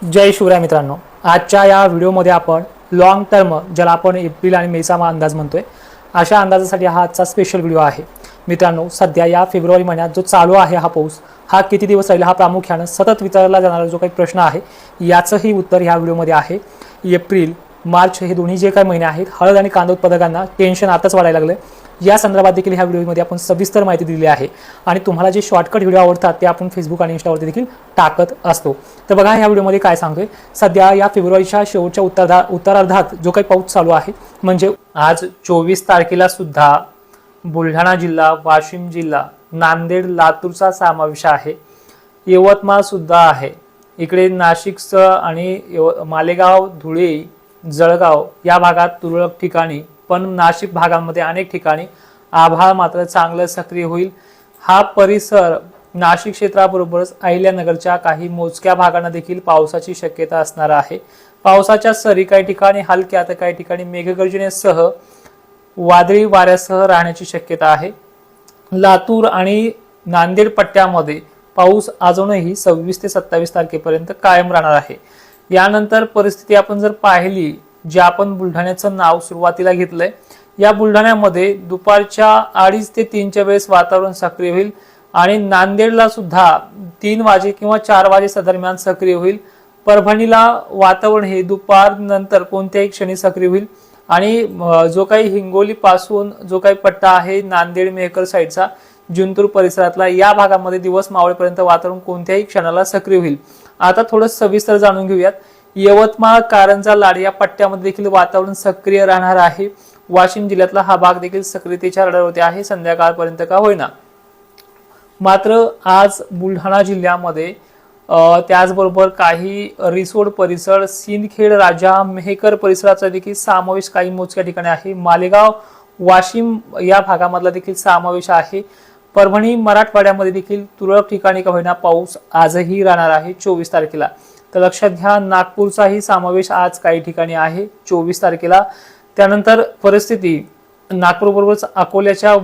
जय शिवराय मित्रांनो, आजच्या या व्हिडिओमध्ये आपण लॉंग टर्म ज्याला आपण एप्रिल आणि मेचा अंदाज म्हणतोय अशा अंदाजासाठी हा आजचा स्पेशल व्हिडिओ आहे। मित्रांनो, सध्या या फेब्रुवारी महिन्यात जो चालू आहे हा पाऊस हा किती दिवस राहील हा प्रामुख्याने सतत विचारला जाणारा जो काही प्रश्न आहे याचंही उत्तर या व्हिडिओमध्ये आहे। एप्रिल मार्च हे दोन्ही जे काही महिने आहेत हळद आणि कांदा उत्पादकांना टेन्शन आताच वाढायला लागले। या संदर्भात देखील ह्या व्हिडिओमध्ये आपण सविस्तर माहिती दिली आहे आणि तुम्हाला जे शॉर्टकट व्हिडिओ आवडतात ते आपण फेसबुक आणि इंस्टावरती देखील टाकत असतो। तर बघा ह्या व्हिडिओमध्ये काय सांगतोय, सध्या या फेब्रुवारीच्या शेवटच्या उत्तरार्धात जो काही पाऊस चालू आहे म्हणजे आज 24 तारखेला सुद्धा बुलढाणा जिल्हा, वाशिम जिल्हा, नांदेड, लातूरचा समावेश आहे। यवतमाळ सुद्धा आहे, इकडे नाशिकचं आणि मालेगाव, धुळे, जळगाव या भागात तुरळक ठिकाणी, पण नाशिक भागामध्ये अनेक ठिकाणी आभाळ मात्र चांगलं सक्रिय होईल। हा परिसर नाशिक क्षेत्राबरोबरच अहिल्यानगरच्या काही मोजक्या भागांना देखील पावसाची शक्यता असणार आहे। पावसाच्या सरी काही ठिकाणी हलक्या तर काही ठिकाणी मेघगर्जनेसह वादळी वाऱ्यासह राहण्याची शक्यता आहे। लातूर आणि नांदेड पट्ट्यामध्ये पाऊस अजूनही 26 ते 27 तारखेपर्यंत कायम राहणार आहे। यानंतर परिस्थिती आपण जर पाहिली, जे आपण बुलढाण्याचं नाव सुरुवातीला घेतलंय, या बुलढाण्यामध्ये दुपारच्या 2:30 ते 3च्या वेळेस वातावरण सक्रिय होईल आणि नांदेडला सुद्धा 3 वाजे किंवा 4 वाजेच्या दरम्यान सक्रिय होईल। परभणीला वातावरण हे दुपार नंतर कोणत्याही क्षणी सक्रिय होईल आणि जो काही हिंगोली पासून जो काही पट्टा आहे नांदेड मेहकर साईडचा, जिंतूर परिसरातला, या भागामध्ये दिवस मावळेपर्यंत वातावरण कोणत्याही क्षणाला सक्रिय होईल। आता थोडं सविस्तर जाणून घेऊयात। यवतमाळ, कारंजा, लाड या पट्ट्यामध्ये देखील वातावरण सक्रिय राहणार आहे। वाशिम जिल्ह्यातला हा भाग देखील सक्रियतेच्या रडारवरती आहे संध्याकाळपर्यंत का होईना। मात्र आज बुलढाणा जिल्ह्यामध्ये त्याचबरोबर काही रिसोड परिसर, सिंदखेड, राजा, मेहकर परिसराचा देखील समावेश काही मोजक्या ठिकाणी आहे। मालेगाव, वाशिम या भागामधला देखील समावेश आहे। परभणी, मराठवाड्यामध्ये देखील तुरळक ठिकाणी का होईना पाऊस आजही राहणार आहे 24 तारखेला। तर लक्षात घ्या, नागपूरचाही समावेश आज काही ठिकाणी आहे 24 तारखेला। त्यानंतर परिस्थिती नागपूरबरोबरच अकोल्याच्या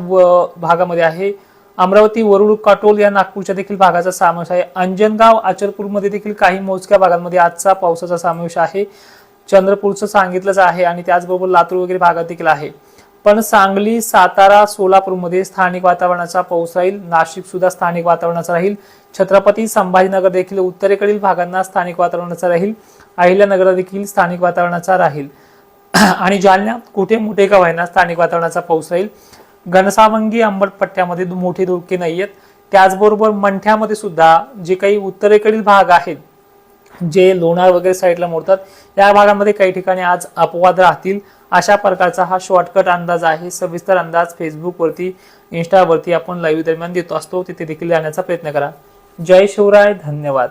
भागामध्ये आहे। अमरावती, वरुड, काटोल या नागपूरच्या देखील भागाचा समावेश आहे। अंजनगाव, आचरपूरमध्ये देखील काही मोजक्या भागांमध्ये आजचा पावसाचा समावेश आहे। चंद्रपूरचं सांगितलंच आहे आणि त्याचबरोबर लातूर वगैरे भागात देखील आहे। पण सांगली, सातारा, सोलापूरमध्ये स्थानिक वातावरणाचा पाऊस राहील। नाशिक सुद्धा स्थानिक वातावरणाचा राहील। छत्रपती संभाजीनगर देखील उत्तरेकडील भागांना स्थानिक वातावरणाचा राहील। अहिल्यानगर देखील स्थानिक वातावरणाचा राहील आणि जालन्यात कुठे मोठे का होईना स्थानिक वातावरणाचा पाऊस राहील। घनसावंगी, अंबड पट्ट्यामध्ये मोठे धोके नाहीयेत। त्याचबरोबर मंठ्यामध्ये सुद्धा जे काही उत्तरेकडील भाग आहेत, जे लोणार वगैरे साईडला मोडतात, या भागामध्ये काही ठिकाणी आज अपवाद राहतील। अशा प्रकारचा हा शॉर्टकट अंदाज आहे। सविस्तर अंदाज फेसबुकवरती, इंस्टावरती आपण लाईव्ह दरम्यान देतो असतो, तिथे देखील जाण्याचा प्रयत्न करा। जय शिवराय, धन्यवाद।